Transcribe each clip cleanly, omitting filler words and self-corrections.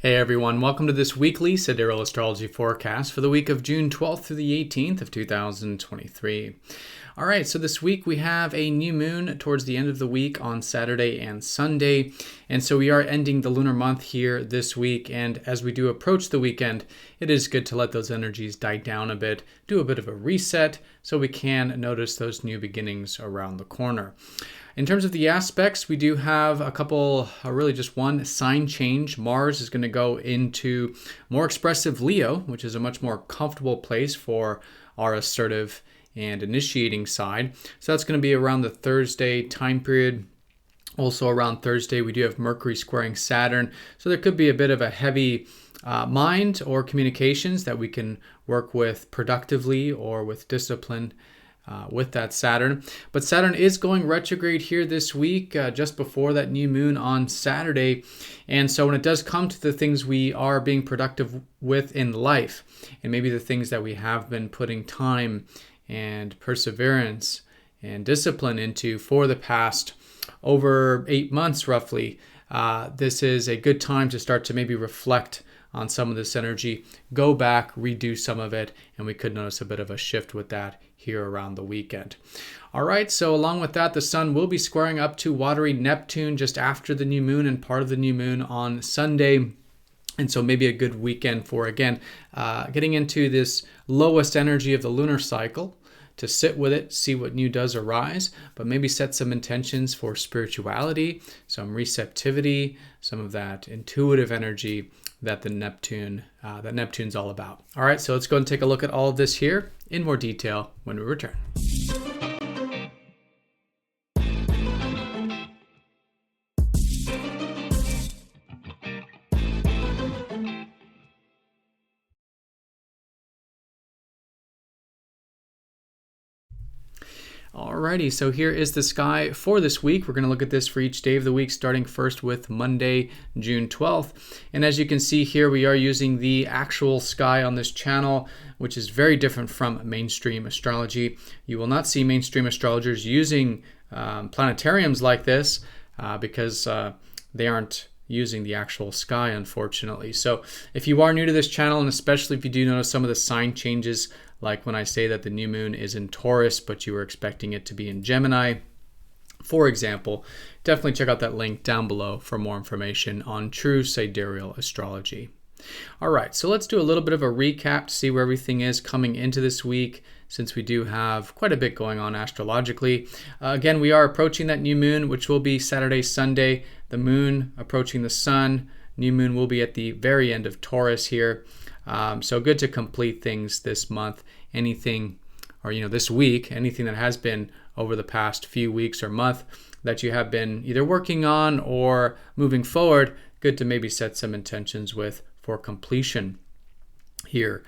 Hey everyone, welcome to this weekly Sidereal Astrology forecast for the week of June 12th through the 18th of 2023. All right, so this week we have a new moon towards the end of the week on Saturday and Sunday. And so we are ending the lunar month here this week. And as we do approach the weekend, it is good to let those energies die down a bit, do a bit of a reset so we can notice those new beginnings around the corner. In terms of the aspects, we do have a couple, really just one sign change. Mars is going to go into more expressive Leo, which is a much more comfortable place for our assertive and initiating side. So that's going to be around the Thursday time period. Also around Thursday, we do have Mercury squaring Saturn. So there could be a bit of a heavy mind or communications that we can work with productively or with discipline. With that Saturn. But Saturn is going retrograde here this week, just before that new moon on Saturday. And so when it does come to the things we are being productive with in life, and maybe the things that we have been putting time and perseverance and discipline into for the past over 8 months roughly, this is a good time to start to maybe reflect on some of this energy, go back, redo some of it, and we could notice a bit of a shift with that here around the weekend. All right, so along with that, the sun will be squaring up to watery Neptune just after the new moon and part of the new moon on Sunday. And so maybe a good weekend for, again, getting into this lowest energy of the lunar cycle, to sit with it, see what new does arise, but maybe set some intentions for spirituality, some receptivity, some of that intuitive energy that Neptune's all about. All right, so let's go and take a look at all of this here in more detail when we return. Alrighty, so here is the sky for this week. We're going to look at this for each day of the week, starting first with Monday, June 12th. And as you can see here, we are using the actual sky on this channel, which is very different from mainstream astrology. You will not see mainstream astrologers using planetariums like this because they aren't using the actual sky, unfortunately. So if you are new to this channel, and especially if you do notice some of the sign changes, like when I say that the new moon is in Taurus, but you were expecting it to be in Gemini, for example, definitely check out that link down below for more information on true sidereal astrology. All right, so let's do a little bit of a recap to see where everything is coming into this week, since we do have quite a bit going on astrologically. Again, we are approaching that new moon, which will be Saturday, Sunday. The moon approaching the sun. New moon will be at the very end of Taurus here. So good to complete things this month. Anything, or this week, anything that has been over the past few weeks or month that you have been either working on or moving forward, good to maybe set some intentions with for completion here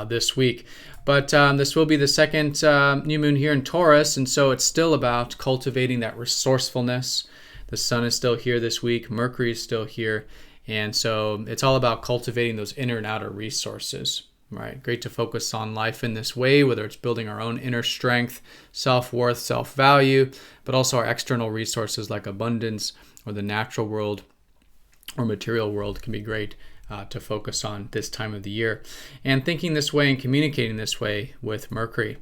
this week. But this will be the second new moon here in Taurus, and so it's still about cultivating that resourcefulness. The sun is still here this week. Mercury is still here. And so it's all about cultivating those inner and outer resources, right? Great to focus on life in this way, whether it's building our own inner strength, self-worth, self-value, but also our external resources like abundance or the natural world or material world can be great to focus on this time of the year. And thinking this way and communicating this way with Mercury.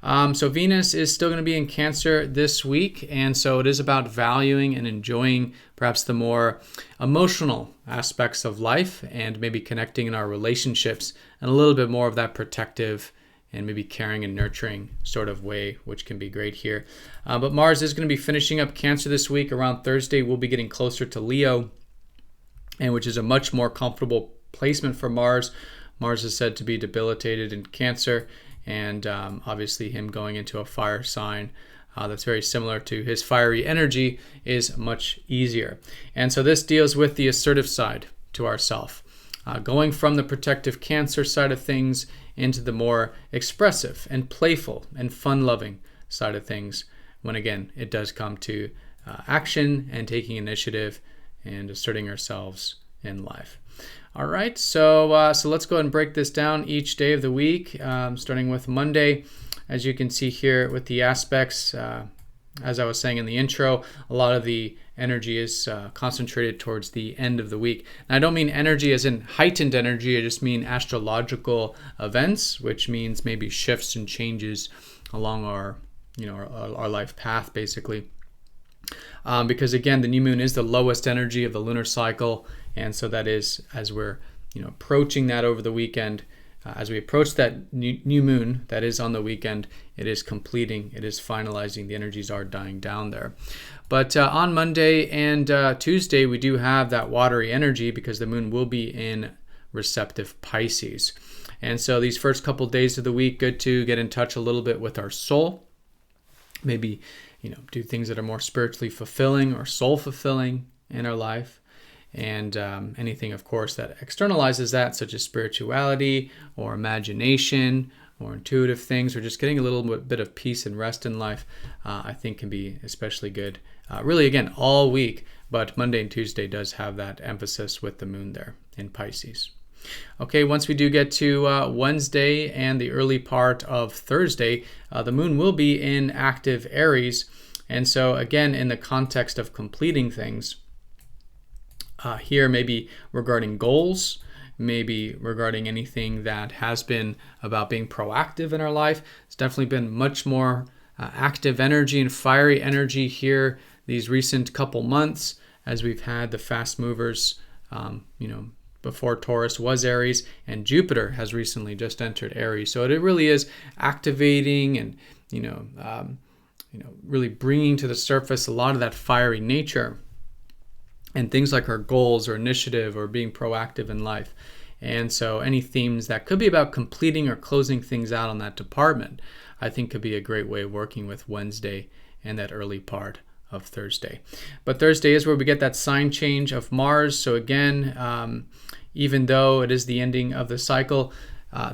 So Venus is still going to be in Cancer this week, and so it is about valuing and enjoying perhaps the more emotional aspects of life and maybe connecting in our relationships and a little bit more of that protective and maybe caring and nurturing sort of way, which can be great here. But Mars is going to be finishing up Cancer this week. Around Thursday, we'll be getting closer to Leo, and which is a much more comfortable placement for Mars. Mars is said to be debilitated in Cancer, and obviously him going into a fire sign that's very similar to his fiery energy is much easier. And so this deals with the assertive side to ourself, going from the protective Cancer side of things into the more expressive and playful and fun-loving side of things, when again it does come to action and taking initiative and asserting ourselves in life. All right, so let's go ahead and break this down each day of the week, starting with Monday. As you can see here with the aspects, as I was saying in the intro, a lot of the energy is concentrated towards the end of the week. And I don't mean energy as in heightened energy, I just mean astrological events, which means maybe shifts and changes along our life path, basically. Because again, the new moon is the lowest energy of the lunar cycle, and so that is, as we're approaching that over the weekend, as we approach that new moon that is on the weekend, it is completing, it is finalizing, the energies are dying down there. But on Monday and Tuesday, we do have that watery energy because the moon will be in receptive Pisces. And so these first couple days of the week, good to get in touch a little bit with our soul. Maybe, do things that are more spiritually fulfilling or soul fulfilling in our life. And anything, of course, that externalizes that, such as spirituality or imagination or intuitive things, or just getting a little bit of peace and rest in life, I think can be especially good. Really, again, all week, but Monday and Tuesday does have that emphasis with the moon there in Pisces. Okay, once we do get to Wednesday and the early part of Thursday, the moon will be in active Aries. And so, again, in the context of completing things, here maybe regarding goals, maybe regarding anything that has been about being proactive in our life. It's definitely been much more active energy and fiery energy here these recent couple months, as we've had the fast movers, before Taurus was Aries, and Jupiter has recently just entered Aries. So it really is activating and, really bringing to the surface a lot of that fiery nature and things like our goals or initiative or being proactive in life. And so any themes that could be about completing or closing things out on that department, I think could be a great way of working with Wednesday and that early part of Thursday. But Thursday is where we get that sign change of Mars. So again, even though it is the ending of the cycle,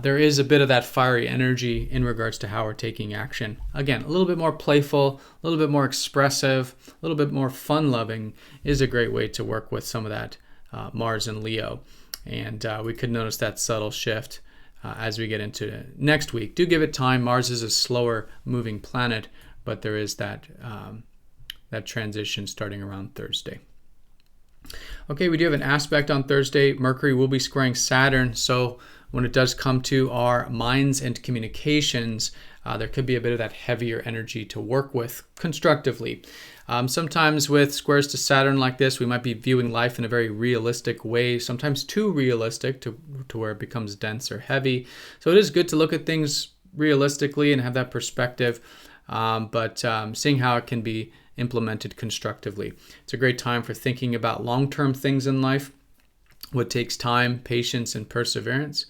there is a bit of that fiery energy in regards to how we're taking action. Again, a little bit more playful, a little bit more expressive, a little bit more fun-loving is a great way to work with some of that Mars and Leo. And we could notice that subtle shift as we get into next week. Do give it time. Mars is a slower moving planet, but there is that transition starting around Thursday. Okay, we do have an aspect on Thursday. Mercury will be squaring Saturn, so when it does come to our minds and communications, there could be a bit of that heavier energy to work with constructively. Sometimes with squares to Saturn like this, we might be viewing life in a very realistic way, sometimes too realistic to where it becomes dense or heavy. So it is good to look at things realistically and have that perspective, but seeing how it can be implemented constructively. It's a great time for thinking about long-term things in life, what takes time, patience, and perseverance.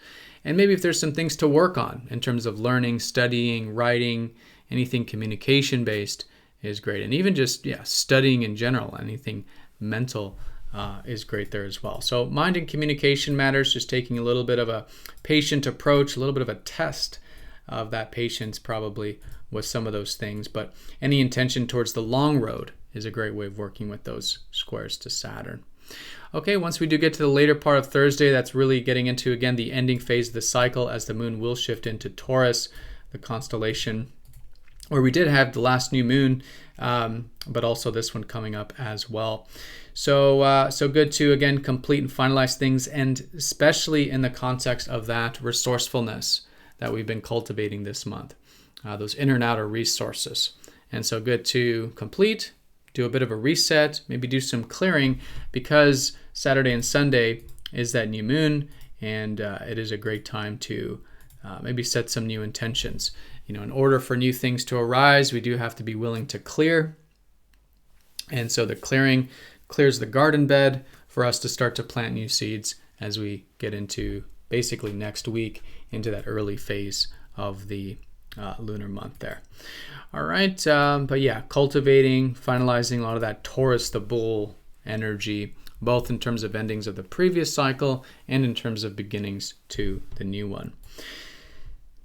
And maybe if there's some things to work on in terms of learning, studying, writing, anything communication-based is great. And even just, studying in general, anything mental is great there as well. So mind and communication matters, just taking a little bit of a patient approach, a little bit of a test of that patience probably with some of those things. But any intention towards the long road is a great way of working with those squares to Saturn. Okay, once we do get to the later part of Thursday, that's really getting into, again, the ending phase of the cycle as the moon will shift into Taurus, the constellation, where we did have the last new moon, but also this one coming up as well. So good to, again, complete and finalize things, and especially in the context of that resourcefulness that we've been cultivating this month, those inner and outer resources. And so good to complete, do a bit of a reset, maybe do some clearing, because Saturday and Sunday is that new moon, and it is a great time to maybe set some new intentions. In order for new things to arise, we do have to be willing to clear. And so the clearing clears the garden bed for us to start to plant new seeds as we get into basically next week into that early phase of the lunar month there. All right, but cultivating, finalizing a lot of that Taurus, the bull energy, both in terms of endings of the previous cycle and in terms of beginnings to the new one.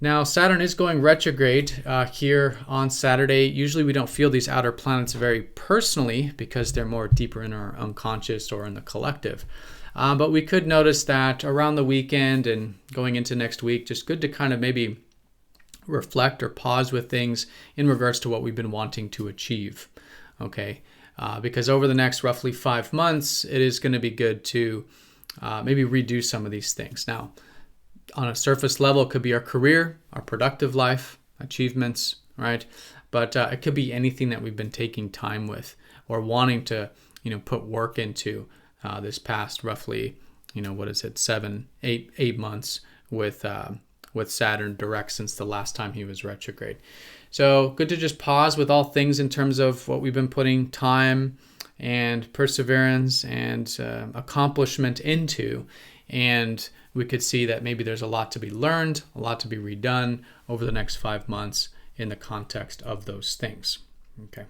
Now, Saturn is going retrograde here on Saturday. Usually we don't feel these outer planets very personally because they're more deeper in our unconscious or in the collective. But we could notice that around the weekend and going into next week, just good to kind of maybe reflect or pause with things in regards to what we've been wanting to achieve. Okay, because over the next roughly 5 months, it is going to be good to maybe redo some of these things. Now, on a surface level, it could be our career, our productive life, achievements, right? But it could be anything that we've been taking time with or wanting to, put work into this past roughly, 8 months with Saturn direct since the last time he was retrograde. So good to just pause with all things in terms of what we've been putting time and perseverance and accomplishment into. And we could see that maybe there's a lot to be learned, a lot to be redone over the next 5 months in the context of those things. Okay.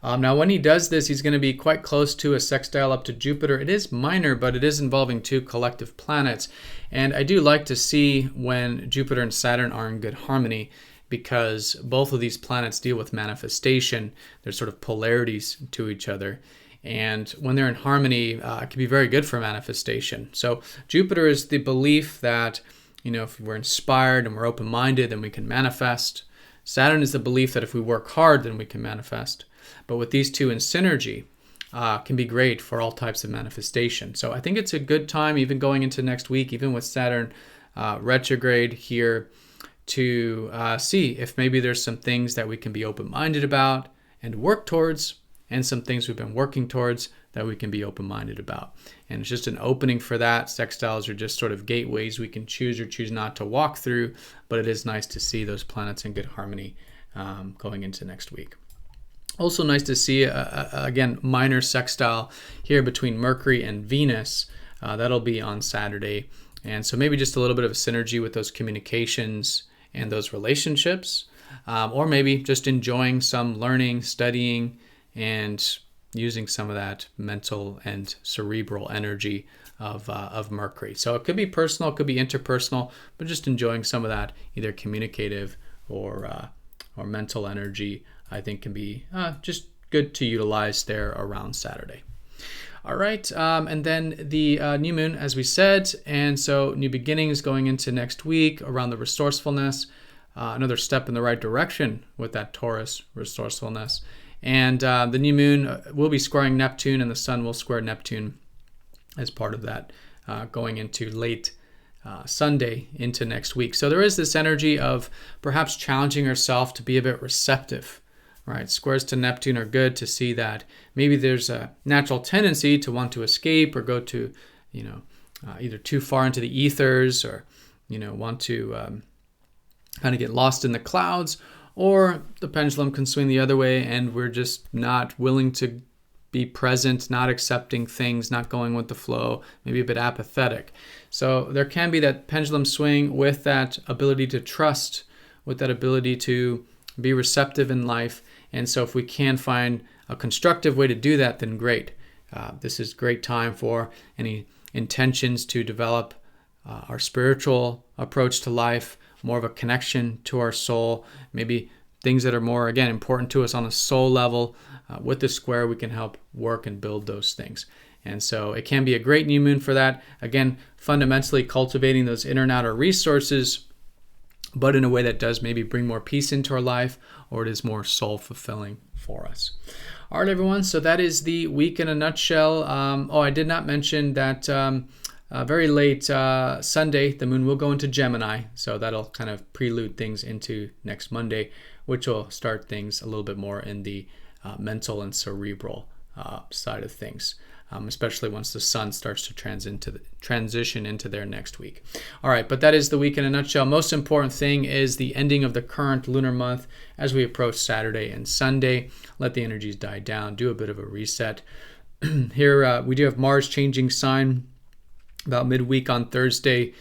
Now, when he does this, he's going to be quite close to a sextile up to Jupiter. It is minor, but it is involving 2 collective planets. And I do like to see when Jupiter and Saturn are in good harmony, because both of these planets deal with manifestation. They're sort of polarities to each other. And when they're in harmony, it can be very good for manifestation. So Jupiter is the belief that, if we're inspired and we're open-minded, then we can manifest. Saturn is the belief that if we work hard, then we can manifest. But with these two in synergy, can be great for all types of manifestation. So I think it's a good time, even going into next week, even with Saturn retrograde here, to see if maybe there's some things that we can be open-minded about and work towards, and some things we've been working towards that we can be open-minded about. And it's just an opening for that. Sextiles are just sort of gateways we can choose or choose not to walk through, but it is nice to see those planets in good harmony going into next week. Also nice to see, again, minor sextile here between Mercury and Venus. That'll be on Saturday. And so maybe just a little bit of a synergy with those communications and those relationships, or maybe just enjoying some learning, studying, and using some of that mental and cerebral energy of Mercury. So it could be personal, it could be interpersonal, but just enjoying some of that either communicative or mental energy, I think can be just good to utilize there around Saturday. All right, and then the new moon, as we said, and so new beginnings going into next week around the resourcefulness, another step in the right direction with that Taurus resourcefulness. And the new moon will be squaring Neptune, and the sun will square Neptune as part of that going into late Sunday into next week. So there is this energy of perhaps challenging ourselves to be a bit receptive, right? Squares to Neptune are good to see that maybe there's a natural tendency to want to escape or go to, either too far into the ethers or, want to kind of get lost in the clouds, or the pendulum can swing the other way and we're just not willing to be present, not accepting things, not going with the flow, maybe a bit apathetic. So there can be that pendulum swing with that ability to trust, with that ability to be receptive in life. And so if we can find a constructive way to do that, then great. This is a great time for any intentions to develop our spiritual approach to life, more of a connection to our soul, maybe things that are more, again, important to us on a soul level. With the square, we can help work and build those things. And so it can be a great new moon for that. Again, fundamentally cultivating those inner and outer resources, but in a way that does maybe bring more peace into our life, or it is more soul fulfilling for us. All right, everyone. So that is the week in a nutshell. I did not mention that very late Sunday, the moon will go into Gemini. So that'll kind of prelude things into next Monday, which will start things a little bit more in the mental and cerebral side of things, especially once the sun starts to transition into there next week. All right, but that is the week in a nutshell. Most important thing is the ending of the current lunar month as we approach Saturday and Sunday. Let the energies die down, do a bit of a reset. Here we do have Mars changing sign about midweek on Thursday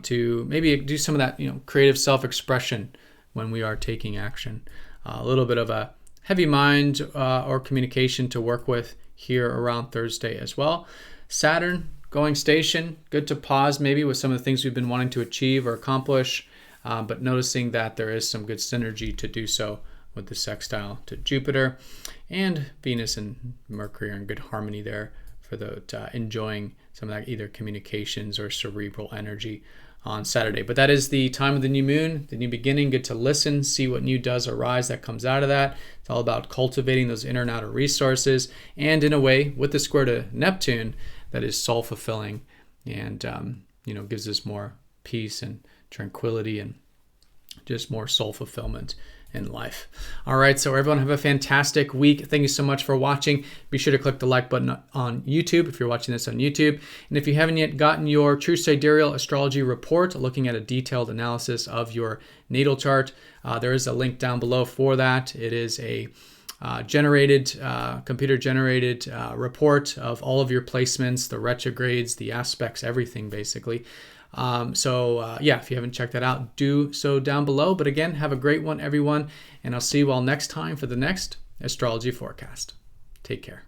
to maybe do some of that creative self-expression when we are taking action. A little bit of a heavy mind or communication to work with here around Thursday as well. Saturn going station, good to pause maybe with some of the things we've been wanting to achieve or accomplish, but noticing that there is some good synergy to do so with the sextile to Jupiter, and Venus and Mercury are in good harmony there for the enjoying some of that either communications or cerebral energy on Saturday. But that is the time of the new moon, the new beginning. Good to listen, see what new does arise that comes out of that. It's all about cultivating those inner and outer resources, and in a way, with the square to Neptune, that is soul-fulfilling and gives us more peace and tranquility and just more soul fulfillment in life. All right, so everyone have a fantastic week. Thank you so much for watching. Be sure to click the like button on YouTube if you're watching this on YouTube. And if you haven't yet gotten your True Sidereal Astrology report, looking at a detailed analysis of your natal chart, there is a link down below for that. It is a computer-generated report of all of your placements, the retrogrades, the aspects, everything basically. If you haven't checked that out, do so down below. But again, have a great one, everyone. And I'll see you all next time for the next astrology forecast. Take care.